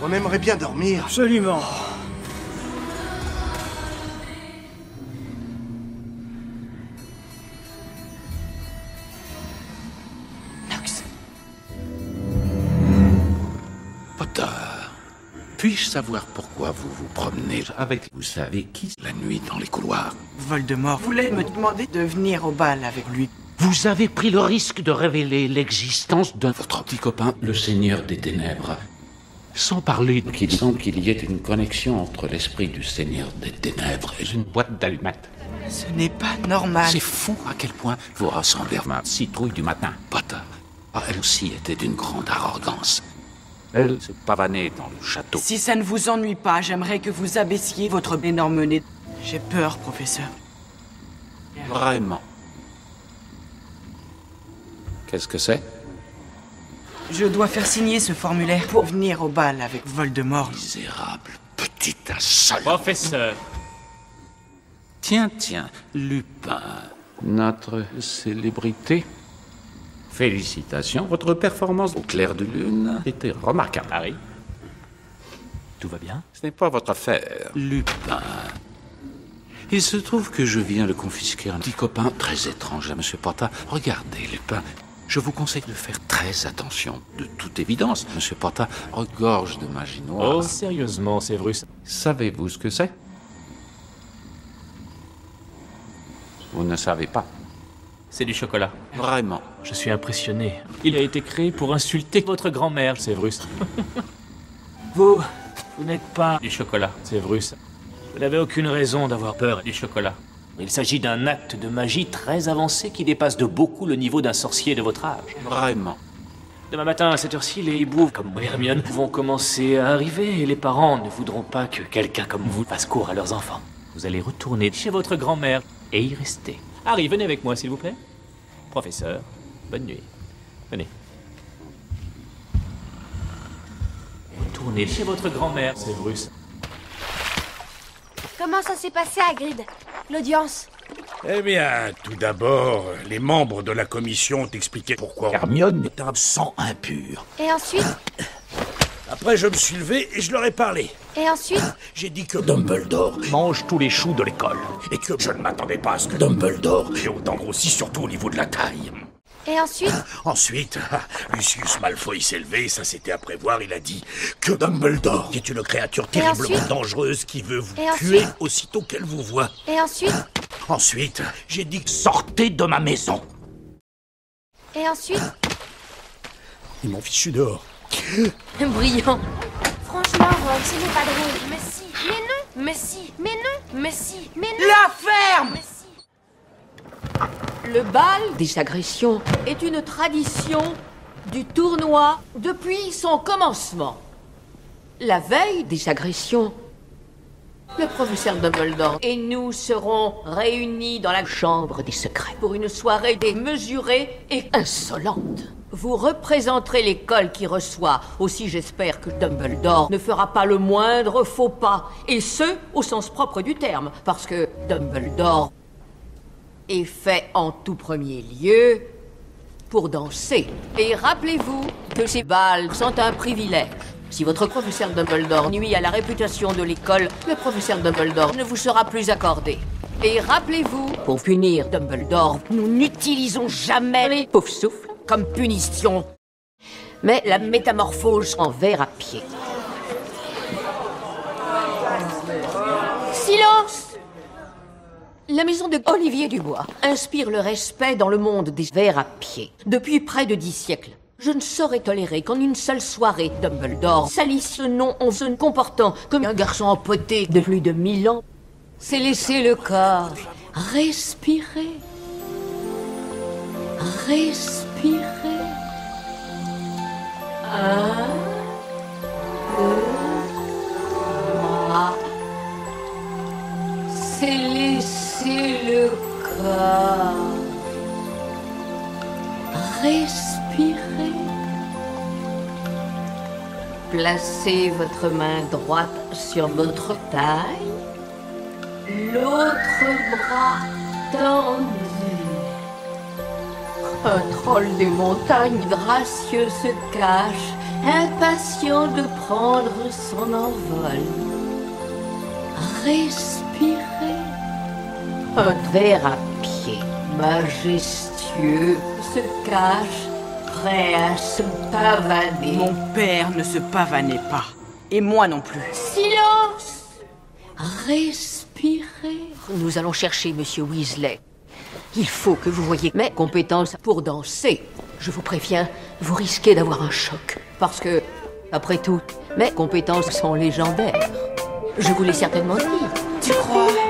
On aimerait bien dormir. Absolument. Nox. Potter, puis-je savoir pourquoi vous vous promenez avec vous savez qui la nuit dans les couloirs? Voldemort voulait me demander de venir au bal avec lui. Vous avez pris le risque de révéler l'existence de votre petit copain, le Seigneur des Ténèbres. Sans parler qu'il semble qu'il y ait une connexion entre l'esprit du Seigneur des Ténèbres et une boîte d'allumettes. Ce n'est pas normal. C'est fou à quel point vous ressemblez à ma citrouille du matin, Potter. Ah, elle aussi était d'une grande arrogance. Elle se pavanait dans le château. Si ça ne vous ennuie pas, j'aimerais que vous abaissiez votre énorme nez. J'ai peur, professeur. Vraiment. Qu'est-ce que c'est? Je dois faire signer ce formulaire pour venir au bal avec Voldemort. Misérable petit insolent. Professeur. Tiens, Lupin, notre célébrité. Félicitations, votre performance au clair de lune était remarquable. Harry, tout va bien? Ce n'est pas votre affaire, Lupin. Il se trouve que je viens de confisquer un petit copain très étrange à M. Potter. Regardez, Lupin, je vous conseille de faire très attention. De toute évidence, M. Potter regorge de magie noire. Oh, sérieusement, Séverus. Savez-vous ce que c'est? Vous ne savez pas. C'est du chocolat. Vraiment. Je suis impressionné. Il a été créé pour insulter votre grand-mère, Séverus. Vous n'êtes pas du chocolat, Séverus. Vous n'avez aucune raison d'avoir peur du chocolat. Il s'agit d'un acte de magie très avancé qui dépasse de beaucoup le niveau d'un sorcier de votre âge. Vraiment. Demain matin, à cette heure-ci, les hiboux comme Hermione vont commencer à arriver et les parents ne voudront pas que quelqu'un comme vous fasse court à leurs enfants. Vous allez retourner chez votre grand-mère et y rester. Harry, venez avec moi, s'il vous plaît. Professeur, bonne nuit. Venez. Retournez chez votre grand-mère, Séverus. Comment ça s'est passé, Hagrid? L'audience? Eh bien, tout d'abord, les membres de la commission ont expliqué pourquoi Hermione est un sang impur. Et ensuite? Après, je me suis levé et je leur ai parlé. Et ensuite? J'ai dit que Dumbledore mange tous les choux de l'école. Et que je ne m'attendais pas à ce que Dumbledore ait autant grossi, surtout au niveau de la taille. Et ensuite? Ensuite, Lucius Malfoy s'est levé, ça c'était à prévoir, il a dit que Dumbledore est une créature terriblement dangereuse qui veut vous tuer aussitôt qu'elle vous voit. Et ensuite? Ensuite, j'ai dit sortez de ma maison. Et ensuite? Ils m'ont fichu dehors. Brillant. Franchement, Ron, ce n'est pas drôle. Mais si, mais non, mais si, mais non, mais si, mais non. La ferme! Mais si. Le bal des agressions est une tradition du tournoi depuis son commencement. La veille des agressions, le professeur Dumbledore et nous serons réunis dans la chambre des secrets pour une soirée démesurée et insolente. Vous représenterez l'école qui reçoit. Aussi, j'espère que Dumbledore ne fera pas le moindre faux pas. Et ce, au sens propre du terme. Parce que Dumbledore est fait en tout premier lieu pour danser. Et rappelez-vous que ces bals sont un privilège. Si votre professeur Dumbledore nuit à la réputation de l'école, le professeur Dumbledore ne vous sera plus accordé. Et rappelez-vous, pour punir Dumbledore, nous n'utilisons jamais les poufs-souffles comme punition, mais la métamorphose en ver à pied. Silence! La maison de Olivier Dubois inspire le respect dans le monde des vers à pied. Depuis près de 10 siècles, je ne saurais tolérer qu'en une seule soirée, Dumbledore salisse ce nom en se comportant comme un garçon empoté de plus de 1000 ans. C'est laisser le corps respirer. Respirer. 1, 2, 3. C'est laisser le corps respirer. Placez votre main droite sur votre taille, l'autre bras tendu. Un troll des montagnes gracieux se cache impatient de prendre son envol. Respirez. Un ver à pied, majestueux, se cache, prêt à se pavaner. Mon père ne se pavanait pas. Et moi non plus. Silence! Respirez. Nous allons chercher Monsieur Weasley. Il faut que vous voyiez mes compétences pour danser. Je vous préviens, vous risquez d'avoir un choc. Parce que, après tout, mes compétences sont légendaires. Je vous l'ai certainement dit. Tu crois?